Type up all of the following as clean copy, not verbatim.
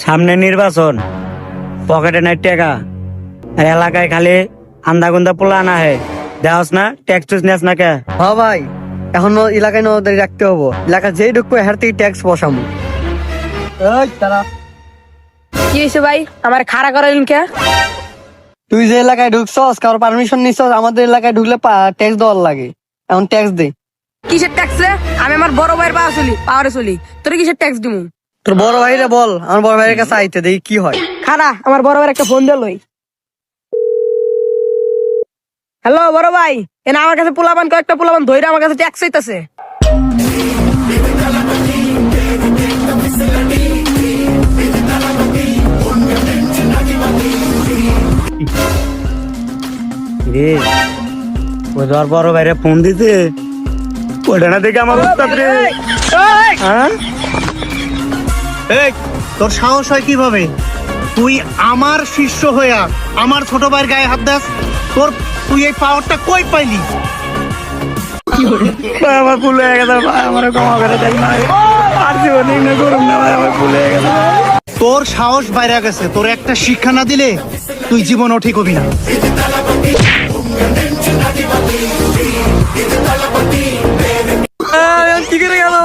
সামনে নির্বাচন, পকেটে নাই টাকা, আর এলাকায় খালি আন্দাগুন্দা পোলা না হে দেওয়াস না, ট্যাক্স টুস নেস না কে? হ্যাঁ ভাই, এখন এলাকায় নজরদারি রাখতে হবো। এলাকা যেই ঢুকবো এর থেকে ট্যাক্স বসামু। কি হয়েছে ভাই, আমার খাড়া করাইলেন কে? তুই যে এলাকায় ঢুকছস, কারোর পারমিশন নিছস, আমাদের এলাকায় ঢুকলে ট্যাক্স দেওয়ার লাগে। এখন ট্যাক্স দে। কিসের ট্যাক্স রে? আমি আমার বড় ভাইয়ের পাওয়ারে চলি, তোর কিসের ট্যাক্স দিমু? তোর বড় ভাইরে বল, আমার বড় ভাইয়ের কাছে আইতে দেখি কি হয়। খাড়া, আমার বড় ভাইয়ের একটা ফোন দিলই। হ্যালো বড় ভাই, এনা আমার কাছে পোলাপান কয়েকটা পোলাপান ধইরা আমার কাছে ট্যাক্স চাইতাছে। রে ওই তোর বড় ভাইরে ফোন দিতে, ওটা না দেখে আমার উস্তাদ রে। হ্যাঁ, এই তোর সাহস হয় কিভাবে? তুই আমার শিষ্য হইয়া আমার ছোট ভাইয়ের গায়ে হাত দাস? তুই এই পাওয়ারটা কই পাইলি? ভাই আমার ভুল হয়ে গেছে ভাই, আমার ক্ষমা করে দেন ভাই, আর জীবনে না করুন না ভাই, আমার ভুল হয়ে গেছে। তোর সাহস বাইরে গেছে, তোর একটা শিক্ষা না দিলে তুই জীবনও ঠিক হবি না। কি করে গেল,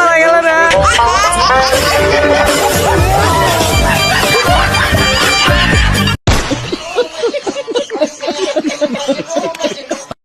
মারা গেল না।